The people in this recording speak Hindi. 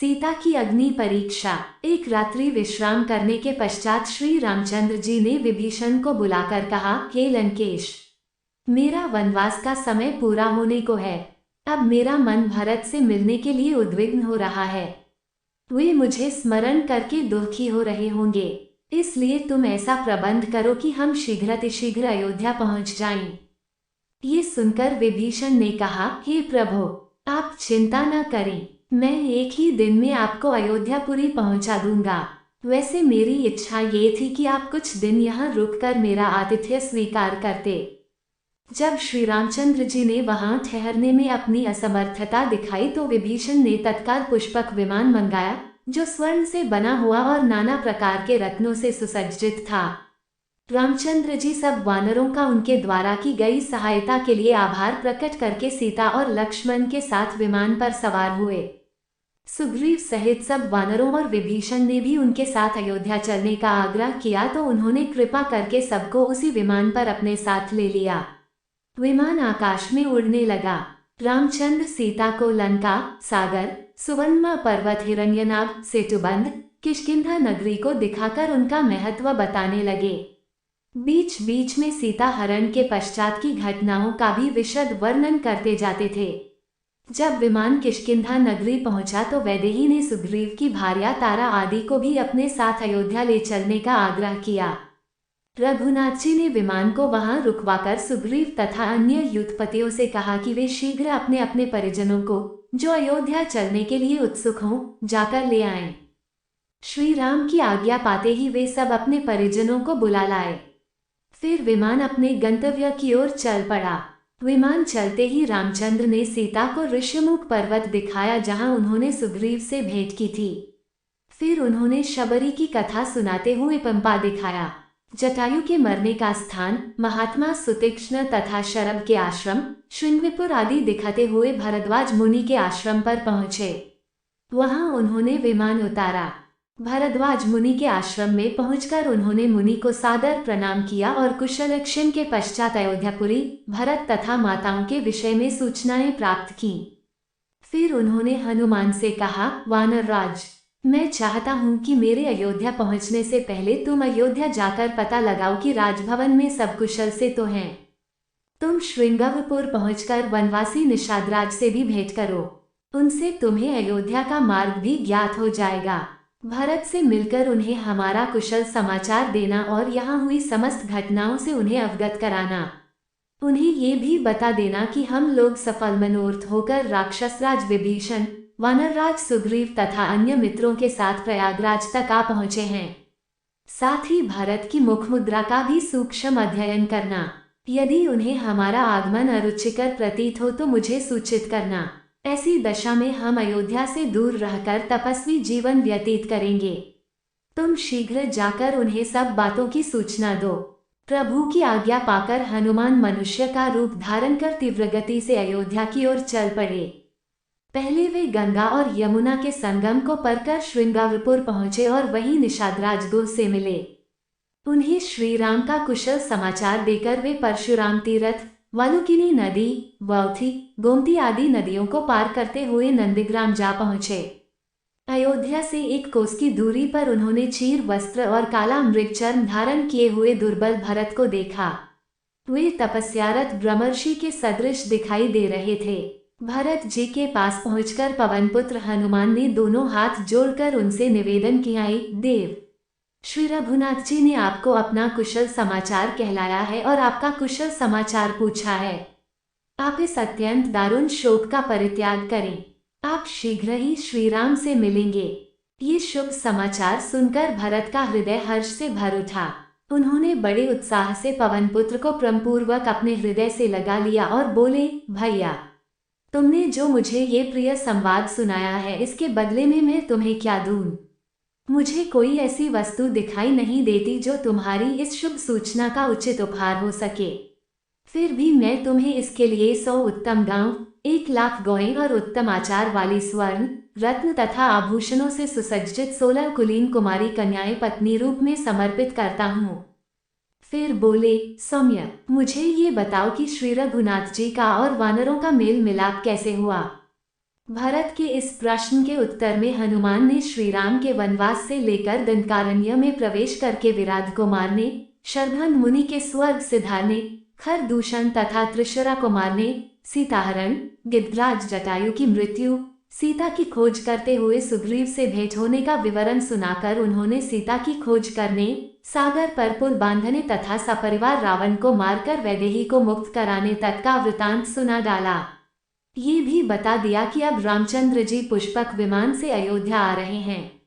सीता की अग्नि परीक्षा। एक रात्रि विश्राम करने के पश्चात श्री रामचंद्र जी ने विभीषण को बुलाकर कहा, हे लंकेश, मेरा वनवास का समय पूरा होने को है। अब मेरा मन भरत से मिलने के लिए उद्विग्न हो रहा है। वे मुझे स्मरण करके दुखी हो रहे होंगे, इसलिए तुम ऐसा प्रबंध करो कि हम शीघ्रातिशीघ्र अयोध्या पहुंच जाएं। ये सुनकर विभीषण ने कहा, हे प्रभु, आप चिंता न करें, मैं एक ही दिन में आपको अयोध्यापुरी पहुंचा दूंगा। वैसे मेरी इच्छा ये थी कि आप कुछ दिन यहाँ रुककर मेरा आतिथ्य स्वीकार करते। जब श्री रामचंद्र जी ने वहां ठहरने में अपनी असमर्थता दिखाई तो विभीषण ने तत्काल पुष्पक विमान मंगाया, जो स्वर्ण से बना हुआ और नाना प्रकार के रत्नों से सुसज्जित था। रामचंद्र जी सब वानरों का उनके द्वारा की गई सहायता के लिए आभार प्रकट करके सीता और लक्ष्मण के साथ विमान पर सवार हुए। सुग्रीव सहित सब वानरों और विभीषण ने भी उनके साथ अयोध्या चलने का आग्रह किया तो उन्होंने कृपा करके सबको उसी विमान पर अपने साथ ले लिया। विमान आकाश में उड़ने लगा। रामचंद्र सीता को लंका, सागर, सुवर्णमा पर्वत, हिरण्यनाभ, सेतुबंध, किष्किंधा नगरी को दिखाकर उनका महत्व बताने लगे। बीच बीच में सीता हरण के पश्चात की घटनाओं का भी विशद वर्णन करते जाते थे। जब विमान किष्किंधा नगरी पहुंचा तो वैदेही ने सुग्रीव की भार्या तारा आदि को भी अपने साथ अयोध्या ले चलने का आग्रह किया। रघुनाथ जी ने विमान को वहां रुकवाकर सुग्रीव तथा अन्य युद्धपतियों से कहा कि वे शीघ्र अपने अपने परिजनों को, जो अयोध्या चलने के लिए उत्सुक हों, जाकर ले आएं। श्री राम की आज्ञा पाते ही वे सब अपने परिजनों को बुला लाए। फिर विमान अपने गंतव्य की ओर चल पड़ा। विमान चलते ही रामचंद्र ने सीता को ऋषिमुख पर्वत दिखाया जहां उन्होंने सुग्रीव से भेंट की थी। फिर उन्होंने शबरी की कथा सुनाते हुए पंपा दिखाया, जटायु के मरने का स्थान, महात्मा सुतीक्ष्ण तथा शरभ के आश्रम, शृंगविपुर आदि दिखाते हुए भरद्वाज मुनि के आश्रम पर पहुंचे। वहां उन्होंने विमान उतारा। भरद्वाज मुनि के आश्रम में पहुंचकर उन्होंने मुनि को सादर प्रणाम किया और कुशलक्षेम के पश्चात अयोध्यापुरी, भरत तथा माताओं के विषय में सूचनाएं प्राप्त की। फिर उन्होंने हनुमान से कहा, वानर राज, मैं चाहता हूं कि मेरे अयोध्या पहुंचने से पहले तुम अयोध्या जाकर पता लगाओ कि राजभवन में सब कुशल से तो हैं। तुम श्रृंगवपुर पहुंचकर वनवासी निषादराज से भी भेंट करो, उनसे तुम्हें अयोध्या का मार्ग भी ज्ञात हो जाएगा। भरत से मिलकर उन्हें हमारा कुशल समाचार देना और यहाँ हुई समस्त घटनाओं से उन्हें अवगत कराना। उन्हें ये भी बता देना कि हम लोग सफल मनोरथ होकर राक्षसराज विभीषण, वानरराज सुग्रीव तथा अन्य मित्रों के साथ प्रयागराज तक आ पहुंचे हैं। साथ ही भारत की मुखमुद्रा का भी सूक्ष्म अध्ययन करना। यदि उन्हें हमारा आगमन अरुचिकर प्रतीत हो तो मुझे सूचित करना। ऐसी दशा में हम अयोध्या से दूर रहकर तपस्वी जीवन व्यतीत करेंगे। तुम शीघ्र जाकर उन्हें सब बातों की सूचना दो। प्रभु की आज्ञा पाकर हनुमान मनुष्य का रूप धारण कर तीव्र गति से अयोध्या की ओर चल पड़े। पहले वे गंगा और यमुना के संगम को परकर श्रृंगारपुर पहुंचे और वहीं निषादराज गुह से मिले। उन्हें श्री राम का कुशल समाचार देकर वे परशुराम तीर्थ, वालुकिनी नदी, वौथी, गोमती आदि नदियों को पार करते हुए नंदीग्राम जा पहुंचे। अयोध्या से एक कोस की दूरी पर उन्होंने चीर वस्त्र और काला मृगचर्म धारण किए हुए दुर्बल भरत को देखा। वे तपस्यारत ब्रह्मर्षि के सदृश दिखाई दे रहे थे। भरत जी के पास पहुंचकर पवनपुत्र हनुमान ने दोनों हाथ जोड़कर उनसे निवेदन किया, देव, श्री रघुनाथ जी ने आपको अपना कुशल समाचार कहलाया है और आपका कुशल समाचार पूछा है। आप इस अत्यंत दारुण शोक का परित्याग करें। आप शीघ्र ही श्री राम से मिलेंगे। ये शुभ समाचार सुनकर भरत का हृदय हर्ष से भर उठा। उन्होंने बड़े उत्साह से पवनपुत्र को प्रेमपूर्वक अपने हृदय से लगा लिया और बोले, भैया, तुमने जो मुझे ये प्रिय संवाद सुनाया है इसके बदले में मैं तुम्हें क्या दूं? मुझे कोई ऐसी वस्तु दिखाई नहीं देती जो तुम्हारी इस शुभ सूचना का उचित उपहार हो सके। फिर भी मैं तुम्हें इसके लिए 100 उत्तम गांव, 1,00,000 गौएं और उत्तम आचार वाली स्वर्ण, रत्न तथा आभूषणों से सुसज्जित 16 कुलीन कुमारी कन्याएं पत्नी रूप में समर्पित करता हूँ। फिर बोले, सौम्य, मुझे ये बताओ कि श्री रघुनाथ जी का और वानरों का मेल मिलाप कैसे हुआ? भरत के इस प्रश्न के उत्तर में हनुमान ने श्री राम के वनवास से लेकर दंडकारण्य में प्रवेश करके विराध को मारने, शरभंग मुनि के स्वर्ग सिधारने, खरदूषण तथा त्रिशरा को मारने, सीताहरण, गिद्धराज जटायु की मृत्यु, सीता की खोज करते हुए सुग्रीव से भेंट होने का विवरण सुनाकर उन्होंने सीता की खोज करने, सागर पर पुल बांधने तथा सपरिवार रावण को मारकर वैदेही को मुक्त कराने तक का वृतांत सुना डाला। ये भी बता दिया कि अब रामचंद्र जी पुष्पक विमान से अयोध्या आ रहे हैं।